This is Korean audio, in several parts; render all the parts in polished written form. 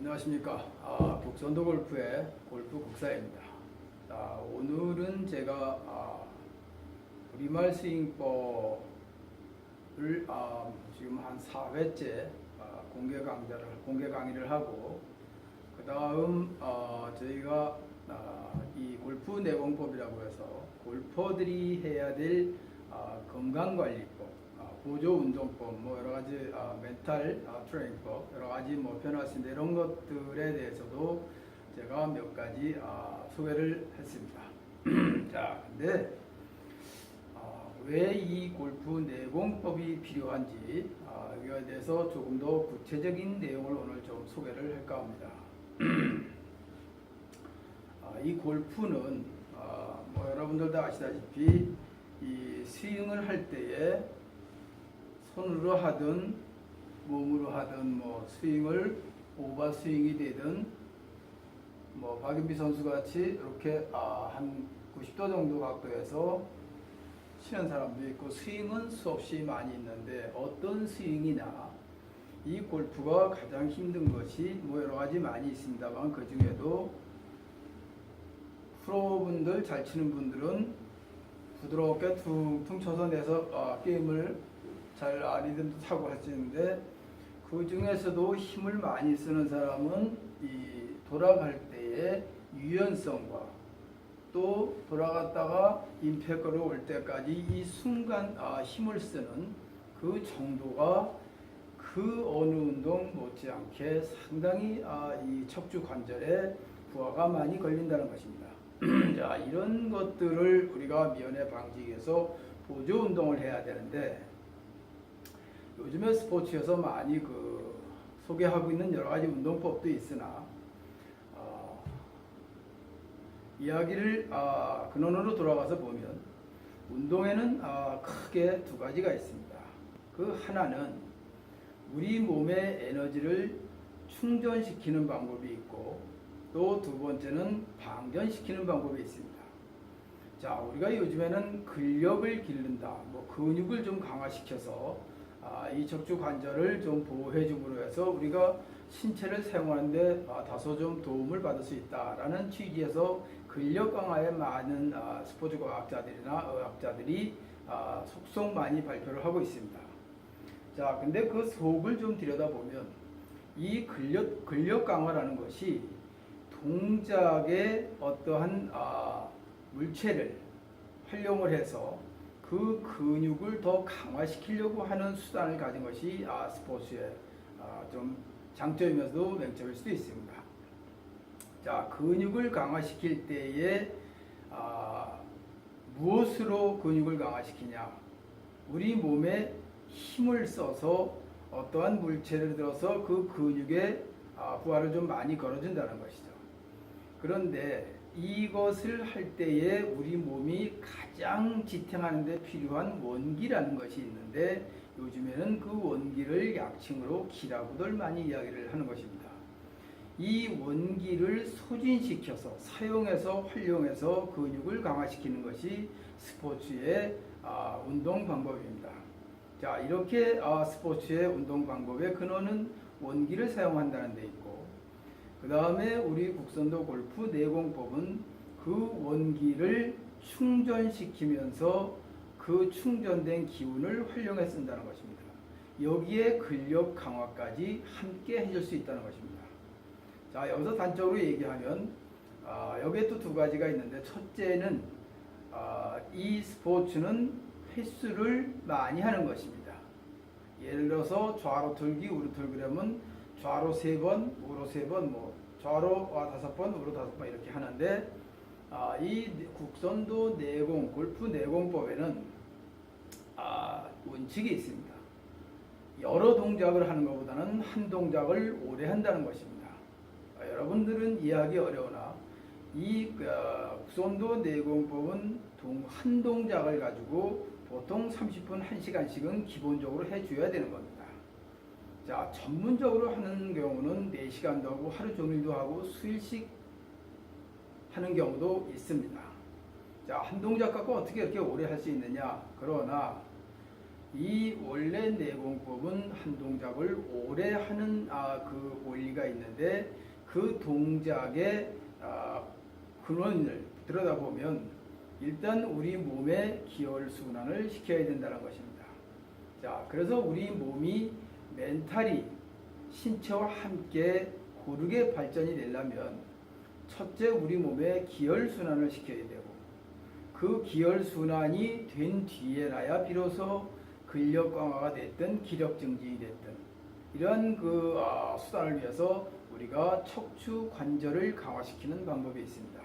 안녕하십니까. 북선도 골프의 골프 국사입니다. 자, 오늘은 제가 우리말 스윙법을 지금 한 4회째 공개 강의를 하고, 그 다음 저희가 이 골프 내공법이라고 해서 골퍼들이 해야 될 건강관리법, 보조 운동법, 뭐 여러 가지 멘탈 트레이닝법, 여러 가지 뭐 변화신데 이런 것들에 대해서도 제가 몇 가지 소개를 했습니다. 자, 근데 왜 이 골프 내공법이 필요한지 이거에 대해서 조금 더 구체적인 내용을 오늘 좀 소개를 할까 합니다. 이 골프는 뭐 여러분들도 아시다시피 이 스윙을 할 때에 손으로 하든 몸으로 하든 뭐 스윙을 오버 스윙이 되든 뭐 박인비 선수 같이 이렇게 한 90도 정도 각도에서 치는 사람도 있고, 스윙은 수없이 많이 있는데 어떤 스윙이나 이 골프가 가장 힘든 것이 뭐 여러 가지 많이 있습니다만, 그 중에도 프로분들, 잘 치는 분들은 부드럽게 퉁퉁 쳐서 내서 게임을 잘 리듬도 타고 할 수 있는데, 그 중에서도 힘을 많이 쓰는 사람은 이 돌아갈 때의 유연성과 또 돌아갔다가 임팩트로 올 때까지 이 순간 힘을 쓰는 그 정도가 그 어느 운동 못지않게 상당히 이 척추 관절에 부하가 많이 걸린다는 것입니다. 자, 이런 것들을 우리가 미연에 방지하기 위해서 보조 운동을 해야 되는데, 요즘에 스포츠에서 많이 소개하고 있는 여러 가지 운동법도 있으나 이야기를 근원으로 돌아가서 보면 운동에는 크게 두 가지가 있습니다. 그 하나는 우리 몸의 에너지를 충전시키는 방법이 있고, 또 두 번째는 방전시키는 방법이 있습니다. 자, 우리가 요즘에는 근력을 기른다, 뭐 근육을 좀 강화시켜서 이 척추 관절을 좀 보호해 줌으로 해서 우리가 신체를 사용하는데 다소 좀 도움을 받을 수 있다라는 취지에서 근력 강화에 많은 스포츠 과학자들이나 의학자들이 속속 많이 발표를 하고 있습니다. 자, 근데 그 속을 좀 들여다보면 이 근력 강화라는 것이 동작의 어떠한 물체를 활용을 해서 그 근육을 더 강화시키려고 하는 수단을 가진 것이 스포츠의 좀 장점이면서도 맹점일 수도 있습니다. 자, 근육을 강화시킬 때에 무엇으로 근육을 강화시키냐? 우리 몸에 힘을 써서 어떠한 물체를 들어서 그 근육에 부하를 좀 많이 걸어준다는 것이죠. 그런데 이것을 할 때에 우리 몸이 가장 지탱하는 데 필요한 원기라는 것이 있는데, 요즘에는 그 원기를 약칭으로 기라고들 많이 이야기를 하는 것입니다. 이 원기를 소진시켜서 사용해서 활용해서 근육을 강화시키는 것이 스포츠의 운동 방법입니다. 자, 이렇게 스포츠의 운동 방법의 근원은 원기를 사용한다는 데 있고, 그 다음에 우리 국선도 골프 내공법은 그 원기를 충전시키면서 그 충전된 기운을 활용해 쓴다는 것입니다. 여기에 근력 강화까지 함께 해줄 수 있다는 것입니다. 자, 여기서 단적으로 얘기하면 여기에 또 두 가지가 있는데, 첫째는 이 스포츠는 횟수를 많이 하는 것입니다. 예를 들어서 좌로 틀기, 우로 틀기 그러면 좌로 3번, 우로 3번, 뭐 좌로 5번, 우로 5번 이렇게 하는데, 이 국선도 내공, 골프 내공법에는 원칙이 있습니다. 여러 동작을 하는 것보다는 한 동작을 오래 한다는 것입니다. 여러분들은 이해하기 어려우나 이 국선도 내공법은 한 동작을 가지고 보통 30분, 1시간씩은 기본적으로 해줘야 되는 겁니다. 자, 전문적으로 하는 경우는 4시간도 하고 하루 종일도 하고 수일씩 하는 경우도 있습니다. 자, 한 동작 갖고 어떻게 이렇게 오래 할 수 있느냐? 그러나 이 원래 내공법은 한 동작을 오래 하는 그 원리가 있는데 그 동작의 근원을 들여다보면 일단 우리 몸의 기혈순환을 시켜야 된다는 것입니다. 자, 그래서 우리 몸이 멘탈이 신체와 함께 고르게 발전이 되려면 첫째 우리 몸의 기혈순환을 시켜야 되고 그 기혈순환이 된 뒤에나야 비로소 근력 강화가 됐든 기력 증진이 됐든 이런 그 수단을 위해서 우리가 척추 관절을 강화시키는 방법이 있습니다.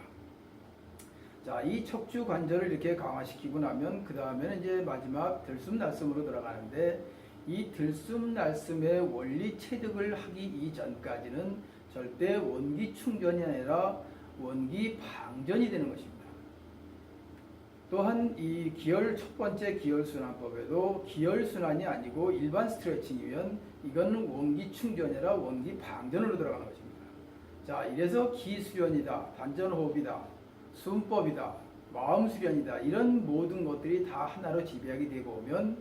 자, 이 척추 관절을 이렇게 강화시키고 나면 그 다음에는 이제 마지막 들숨날숨으로 들어가는데 이 들숨날숨의 원리 체득을 하기 이전까지는 절대 원기 충전이 아니라 원기 방전이 되는 것입니다. 또한 이 첫 번째 기혈순환법에도 기혈순환이 아니고 일반 스트레칭이면 이건 원기 충전이라 원기 방전으로 들어가는 것입니다. 자, 이래서 기수련이다, 단전호흡이다, 숨법이다, 마음수련이다 이런 모든 것들이 다 하나로 집약이 되고 오면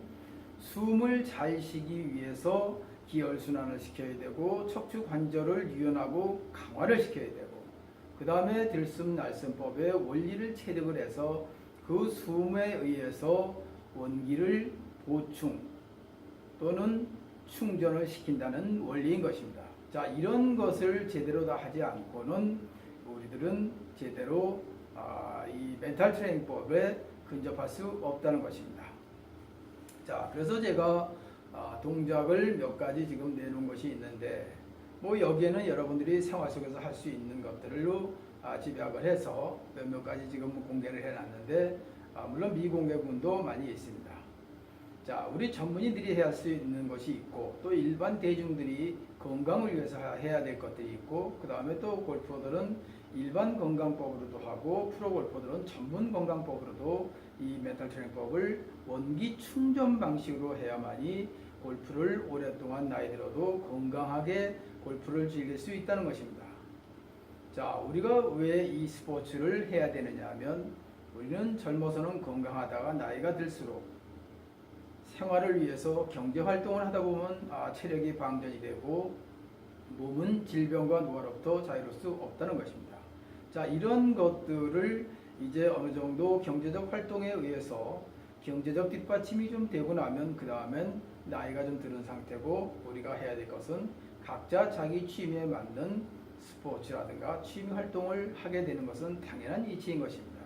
숨을 잘 쉬기 위해서 기혈순환을 시켜야 되고 척추 관절을 유연하고 강화를 시켜야 되고 그 다음에 들숨날숨법의 원리를 체득을 해서 그 숨에 의해서 원기를 보충 또는 충전을 시킨다는 원리인 것입니다. 자, 이런 것을 제대로 다 하지 않고는 우리들은 제대로 이 멘탈 트레이닝법에 근접할 수 없다는 것입니다. 자, 그래서 제가 동작을 몇 가지 지금 내놓은 것이 있는데 뭐 여기에는 여러분들이 생활 속에서 할 수 있는 것들로 집약을 해서 몇몇 가지 지금 공개를 해놨는데 물론 미공개 부분도 많이 있습니다. 자, 우리 전문인들이 해야 할 수 있는 것이 있고 또 일반 대중들이 건강을 위해서 해야 될 것들이 있고 그 다음에 또 골퍼들은 일반 건강법으로도 하고 프로 골퍼들은 전문 건강법으로도 이 멘탈 트레이닝법을 원기 충전 방식으로 해야만이 골프를 오랫동안 나이 들어도 건강하게 골프를 즐길 수 있다는 것입니다. 자, 우리가 왜 이 스포츠를 해야 되느냐 하면 우리는 젊어서는 건강하다가 나이가 들수록 생활을 위해서 경제활동을 하다 보면 체력이 방전이 되고 몸은 질병과 노화로부터 자유로울 수 없다는 것입니다. 자, 이런 것들을 이제 어느 정도 경제적 활동에 의해서 경제적 뒷받침이 좀 되고 나면 그 다음엔 나이가 좀 들은 상태고 우리가 해야 될 것은 각자 자기 취미에 맞는 스포츠라든가 취미 활동을 하게 되는 것은 당연한 이치인 것입니다.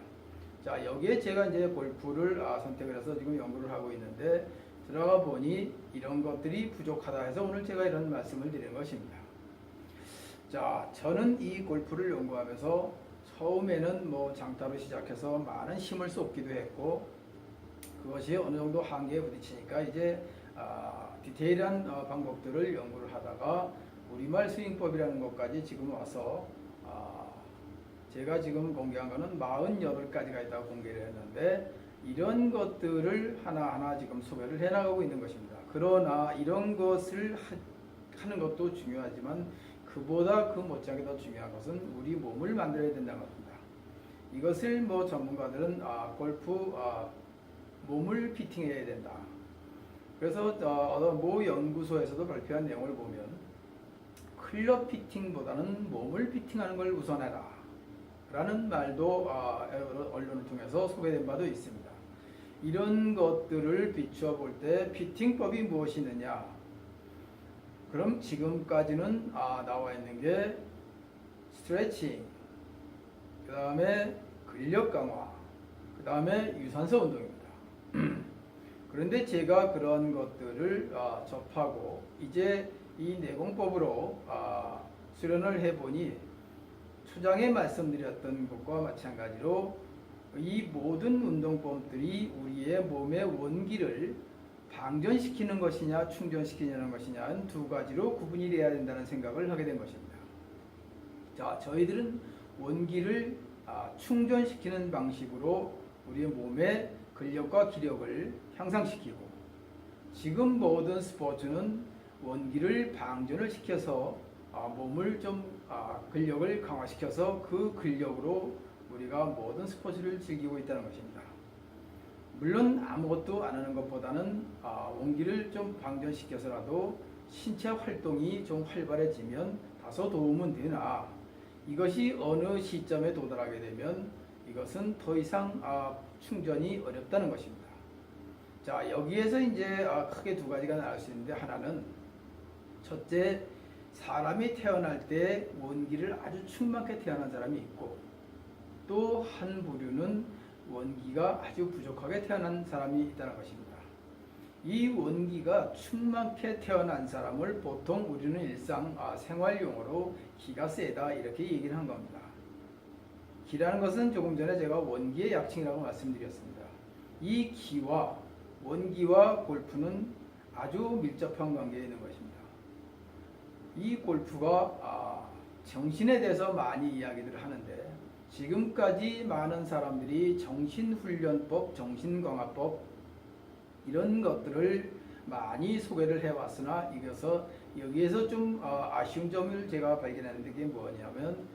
자, 여기에 제가 이제 골프를 선택을 해서 지금 연구를 하고 있는데 들어가 보니 이런 것들이 부족하다 해서 오늘 제가 이런 말씀을 드리는 것입니다. 자, 저는 이 골프를 연구하면서 처음에는 뭐 장타로 시작해서 많은 힘을 쏟기도 했고 그것이 어느 정도 한계에 부딪히니까 이제 디테일한 방법들을 연구를 하다가 우리말 스윙법이라는 것까지 지금 와서 제가 지금 공개한 거는 48가지가 있다고 공개를 했는데 이런 것들을 하나하나 지금 소개를 해나가고 있는 것입니다. 그러나 이런 것을 하는 것도 중요하지만 그보다 그 못지않게 더 중요한 것은 우리 몸을 만들어야 된다는 겁니다. 이것을 뭐 전문가들은 골프 몸을 피팅해야 된다. 그래서 어떤 모 연구소에서도 발표한 내용을 보면 클럽 피팅보다는 몸을 피팅하는 걸 우선해라 라는 말도 언론을 통해서 소개된 바도 있습니다. 이런 것들을 비추어 볼 때 피팅법이 무엇이 있느냐? 그럼 지금까지는 나와 있는 게 스트레칭, 그 다음에 근력 강화, 그 다음에 유산소 운동입니다. 그런데 제가 그런 것들을 접하고 이제 이 내공법으로 수련을 해보니 초장에 말씀드렸던 것과 마찬가지로 이 모든 운동법들이 우리의 몸의 원기를 방전시키는 것이냐 충전시키는 것이냐는 두 가지로 구분이 돼야 된다는 생각을 하게 된 것입니다. 자, 저희들은 원기를 충전시키는 방식으로 우리의 몸의 근력과 기력을 향상시키고 지금 모든 스포츠는 원기를 방전을 시켜서 몸을 좀 근력을 강화시켜서 그 근력으로 우리가 모든 스포츠를 즐기고 있다는 것입니다. 물론 아무것도 안 하는 것보다는 원기를 좀 방전시켜서라도 신체 활동이 좀 활발해지면 다소 도움은 되나, 이것이 어느 시점에 도달하게 되면 이것은 더 이상 충전이 어렵다는 것입니다. 자, 여기에서 이제 크게 두 가지가 나올 수 있는데, 하나는 첫째, 사람이 태어날 때 원기를 아주 충만하게 태어난 사람이 있고, 또 한 부류는 원기가 아주 부족하게 태어난 사람이 있다는 것입니다. 이 원기가 충만하게 태어난 사람을 보통 우리는 일상 생활용어로 기가 세다 이렇게 얘기를 한 겁니다. 기라는 것은 조금 전에 제가 원기의 약칭이라고 말씀드렸습니다. 이 기와 원기와 골프는 아주 밀접한 관계에 있는 것입니다. 이 골프가 정신에 대해서 많이 이야기를 하는데, 지금까지 많은 사람들이 정신훈련법, 정신강화법 이런 것들을 많이 소개를 해왔으나, 여기에서 좀 아쉬운 점을 제가 발견했는데, 그게 뭐냐면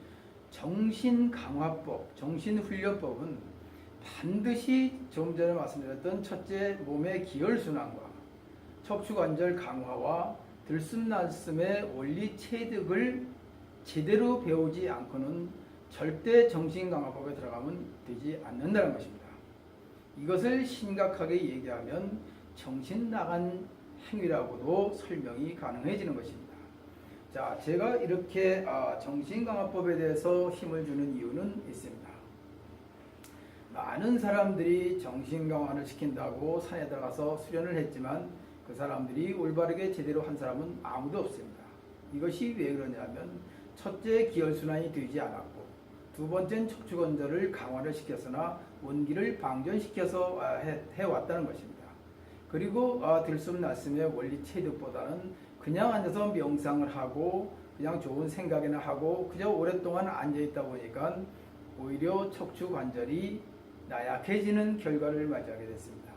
정신강화법, 정신훈련법은 반드시 좀 전에 말씀드렸던 첫째, 몸의 기혈순환과 척추관절 강화와 들숨날숨의 원리 체득을 제대로 배우지 않고는 절대 정신강화법에 들어가면 되지 않는다는 것입니다. 이것을 심각하게 얘기하면 정신 나간 행위라고도 설명이 가능해지는 것입니다. 자, 제가 이렇게 정신강화법에 대해서 힘을 주는 이유는 있습니다. 많은 사람들이 정신강화를 시킨다고 산에 들어가서 수련을 했지만 그 사람들이 올바르게 제대로 한 사람은 아무도 없습니다. 이것이 왜 그러냐면, 첫째, 기혈순환이 되지 않았고, 두 번째는 척추관절을 강화를 시켰으나 원기를 방전시켜서 해왔다는 것입니다. 그리고 들숨날숨의 원리 체득보다는 그냥 앉아서 명상을 하고 그냥 좋은 생각이나 하고 그저 오랫동안 앉아있다 보니까 오히려 척추관절이 나약해지는 결과를 맞이하게 됐습니다.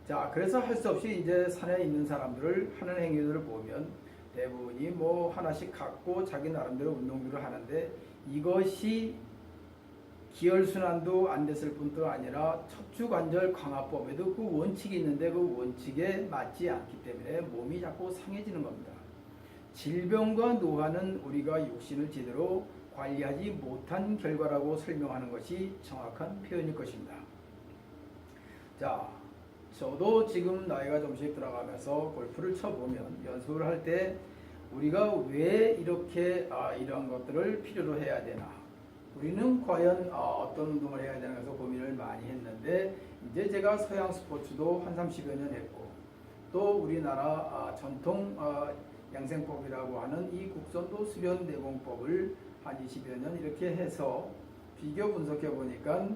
자, 그래서 할 수 없이 이제 산에 있는 사람들을 하는 행위들을 보면 대부분이 뭐 하나씩 갖고 자기 나름대로 운동들을 하는데, 이것이 기혈순환도 안 됐을 뿐도 아니라 척추관절 강화법에도 그 원칙이 있는데 그 원칙에 맞지 않기 때문에 몸이 자꾸 상해지는 겁니다. 질병과 노화는 우리가 육신을 제대로 관리하지 못한 결과라고 설명하는 것이 정확한 표현일 것입니다. 자, 저도 지금 나이가 좀씩 들어가면서 골프를 쳐보면 연습을 할 때 우리가 왜 이렇게 이런 것들을 필요로 해야 되나, 우리는 과연 어떤 운동을 해야 되나 해서 고민을 많이 했는데, 이제 제가 서양 스포츠도 한 30여 년 했고, 또 우리나라 전통 양생법이라고 하는 이 국선도 수련 내공법을 한 20여 년 이렇게 해서 비교 분석해 보니까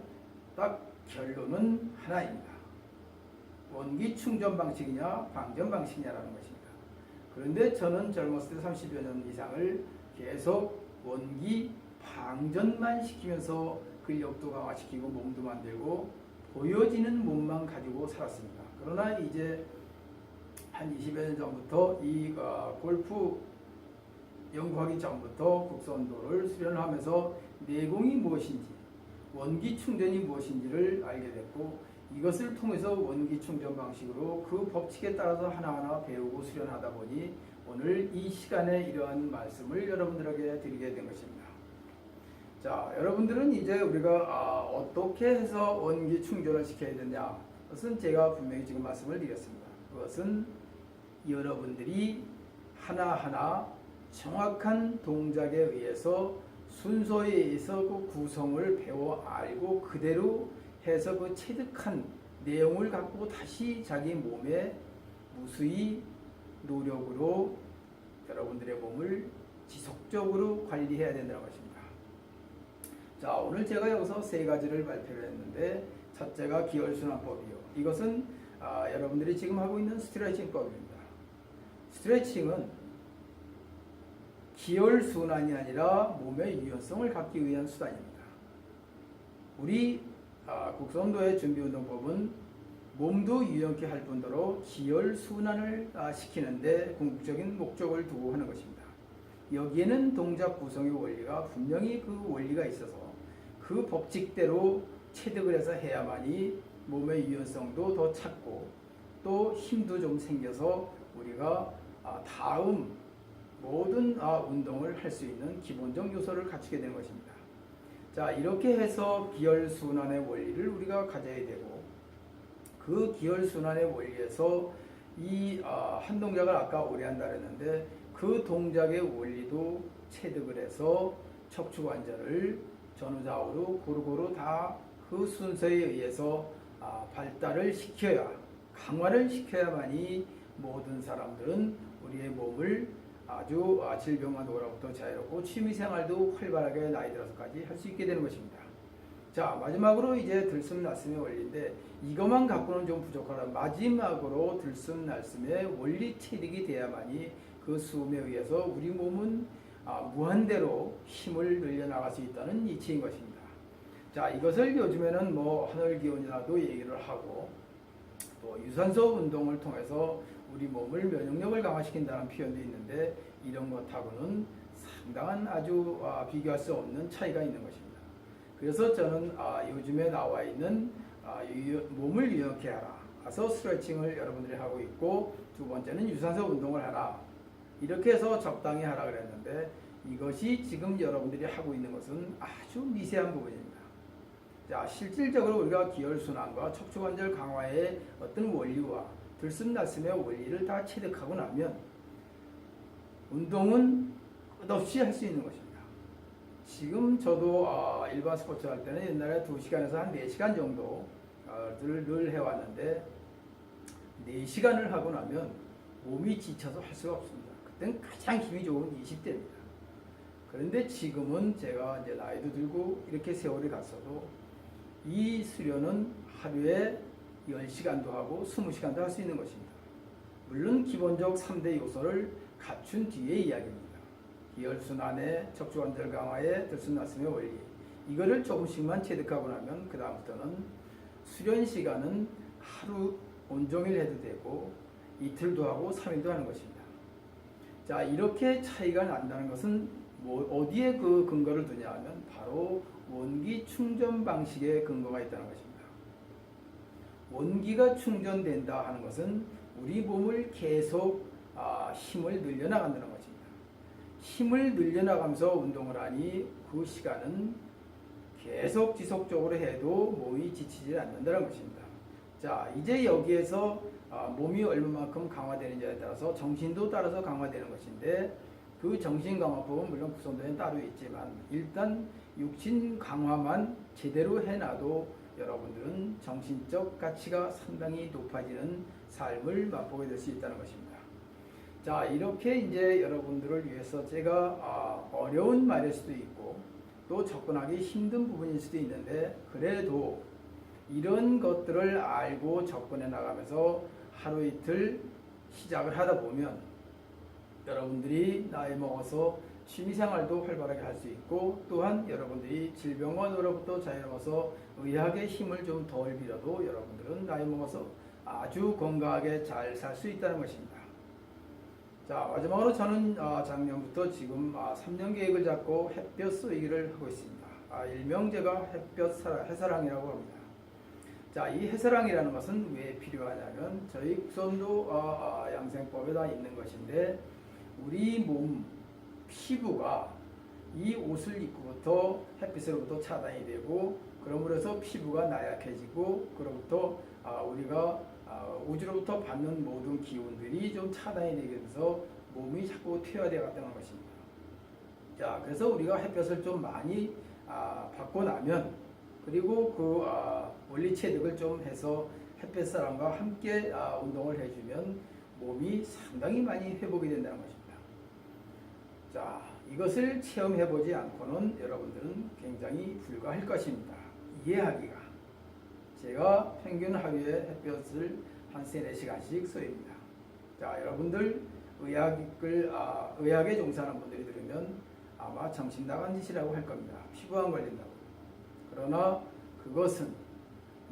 딱 결론은 하나입니다. 원기 충전 방식이냐 방전 방식이냐라는 것입니다. 그런데 저는 젊었을 때 30여 년 이상을 계속 원기 방전만 시키면서 근력도 강화시키고 몸도 만들고 보여지는 몸만 가지고 살았습니다. 그러나 이제 한 20여 년 전부터 이 골프 연구하기 전부터 국선도를 수련하면서 내공이 무엇인지, 원기 충전이 무엇인지를 알게 됐고, 이것을 통해서 원기 충전 방식으로 그 법칙에 따라서 하나하나 배우고 수련하다 보니 오늘 이 시간에 이러한 말씀을 여러분들에게 드리게 된 것입니다. 자, 여러분들은 이제 우리가 어떻게 해서 원기 충전을 시켜야 되냐, 그것은 제가 분명히 지금 말씀을 드렸습니다. 그것은 여러분들이 하나하나 정확한 동작에 의해서 순서에 의해서 그 구성을 배워 알고 그대로 해서 그 체득한 내용을 갖고 다시 자기 몸에 무수히 노력으로 여러분들의 몸을 지속적으로 관리해야 된다는 것입니다. 자, 오늘 제가 여기서 세 가지를 발표를 했는데, 첫째가 기혈순환법이요. 이것은 여러분들이 지금 하고 있는 스트레칭법입니다. 스트레칭은 기혈순환이 아니라 몸의 유연성을 갖기 위한 수단입니다. 우리 국선도의 준비운동법은 몸도 유연케 할 뿐더러 기혈순환을 시키는데 궁극적인 목적을 두고 하는 것입니다. 여기에는 동작 구성의 원리가 분명히 그 원리가 있어서 그 법칙대로 체득을 해서 해야만이 몸의 유연성도 더 찾고 또 힘도 좀 생겨서 우리가 다음 모든 운동을 할 수 있는 기본적 요소를 갖추게 되는 것입니다. 자, 이렇게 해서 기혈순환의 원리를 우리가 가져야 되고, 그 기혈순환의 원리에서 이 한 동작을 아까 오래 한다 그랬는데, 그 동작의 원리도 체득을 해서 척추관절을 전후좌우로 고루고루 다 그 순서에 의해서 발달을 시켜야, 강화를 시켜야만이 모든 사람들은 우리의 몸을 아주 질병과 노로부터 자유롭고 취미생활도 활발하게 나이 들어서까지 할 수 있게 되는 것입니다. 자, 마지막으로 이제 들숨날숨의 원리인데, 이것만 갖고는 좀 부족하다. 마지막으로 들숨날숨의 원리 체득이 돼야만이 그 숨에 의해서 우리 몸은 무한대로 힘을 늘려나갈 수 있다는 이치인 것입니다. 자, 이것을 요즘에는 뭐 하늘기운이라도 얘기를 하고, 또 유산소 운동을 통해서 우리 몸을 면역력을 강화시킨다는 표현도 있는데, 이런 것하고는 상당한 아주 비교할 수 없는 차이가 있는 것입니다. 그래서 저는 요즘에 나와 있는 몸을 유연하게 하라, 그래서 스트레칭을 여러분들이 하고 있고, 두 번째는 유산소 운동을 하라, 이렇게 해서 적당히 하라 그랬는데, 이것이 지금 여러분들이 하고 있는 것은 아주 미세한 부분입니다. 자, 실질적으로 우리가 기혈순환과 척추관절 강화의 어떤 원리와 들숨날숨의 원리를 다 체득하고 나면 운동은 끝없이 할 수 있는 것입니다. 지금 저도 일반 스포츠 할 때는 옛날에 2시간에서 한 4시간 정도 늘 해왔는데, 4시간을 하고 나면 몸이 지쳐서 할 수가 없습니다. 그때는 가장 힘이 좋은 20대입니다. 그런데 지금은 제가 이제 나이도 들고 이렇게 세월이 갔어도 이 수련은 하루에 10시간도 하고 20시간도 할 수 있는 것입니다. 물론 기본적 3대 요소를 갖춘 뒤의 이야기입니다. 기혈순환의, 척추관절 강화의, 들숨날숨의 원리, 이거를 조금씩만 체득하고 나면 그 다음부터는 수련 시간은 하루 온종일 해도 되고 이틀도 하고 3일도 하는 것입니다. 자, 이렇게 차이가 난다는 것은 어디에 그 근거를 두냐 하면 바로 원기 충전 방식에 근거가 있다는 것입니다. 원기가 충전된다 하는 것은 우리 몸을 계속 힘을 늘려나간다는 것입니다. 힘을 늘려나가면서 운동을 하니 그 시간은 계속 지속적으로 해도 몸이 지치지 않는다는 것입니다. 자, 이제 여기에서 몸이 얼마만큼 강화되는지에 따라서 정신도 따라서 강화되는 것인데, 그 정신 강화법은 물론 구성도에는 따로 있지만 일단 육신 강화만 제대로 해놔도 여러분들은 정신적 가치가 상당히 높아지는 삶을 맛보게 될 수 있다는 것입니다. 자, 이렇게 이제 여러분들을 위해서 제가 어려운 말일 수도 있고 또 접근하기 힘든 부분일 수도 있는데, 그래도 이런 것들을 알고 접근해 나가면서 하루 이틀 시작을 하다 보면 여러분들이 나이 먹어서 취미생활도 활발하게 할 수 있고, 또한 여러분들이 질병으로부터 자유로워서 의학의 힘을 좀 덜 빌어도 여러분들은 나이 먹어서 아주 건강하게 잘 살 수 있다는 것입니다. 자, 마지막으로 저는 작년부터 지금 3년 계획을 잡고 햇볕 쏘기를 하고 있습니다. 일명 제가 햇볕 해사랑이라고 합니다. 자, 이 해사랑이라는 것은 왜 필요하냐면 저희 국선도 양생법에 다 있는 것인데, 우리 몸 피부가 이 옷을 입고부터 햇빛으로부터 차단이 되고, 그러므로 해서 피부가 나약해지고, 그로부터 우리가 우주로부터 받는 모든 기운들이 좀 차단이 되면서 몸이 자꾸 퇴화되어 갔다는 것입니다. 자, 그래서 우리가 햇볕을 좀 많이 받고 나면, 그리고 그 원리 체득을 좀 해서 햇볕 사람과 함께 운동을 해주면 몸이 상당히 많이 회복이 된다는 것입니다. 자, 이것을 체험해보지 않고는 여러분들은 굉장히 불가할 것입니다. 이해하기가. 제가 평균 하루에 햇볕을 한 3-4시간씩 쏘입니다. 자, 여러분들 의학에 종사하는 분들이 들으면 아마 정신 나간 짓이라고 할 겁니다. 피부암 걸린다고. 그러나 그것은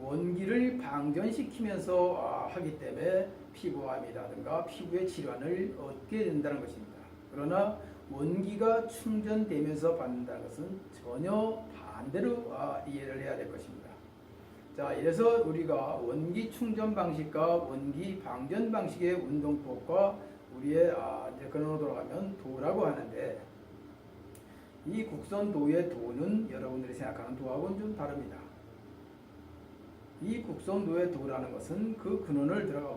원기를 방전시키면서 하기 때문에 피부암이라든가 피부의 질환을 얻게 된다는 것입니다. 그러나 원기가 충전되면서 받는다는 것은 전혀 반대로 이해를 해야 될 것입니다. 자, 이래서 우리가 원기 충전 방식과 원기 방전 방식의 운동법과 우리의 이제 근원으로 돌아가면 도라고 하는데, 이 국선도의 도는 여러분들이 생각하는 도하고는 좀 다릅니다. 이 국선도의 도라는 것은 그 근원을 들어가고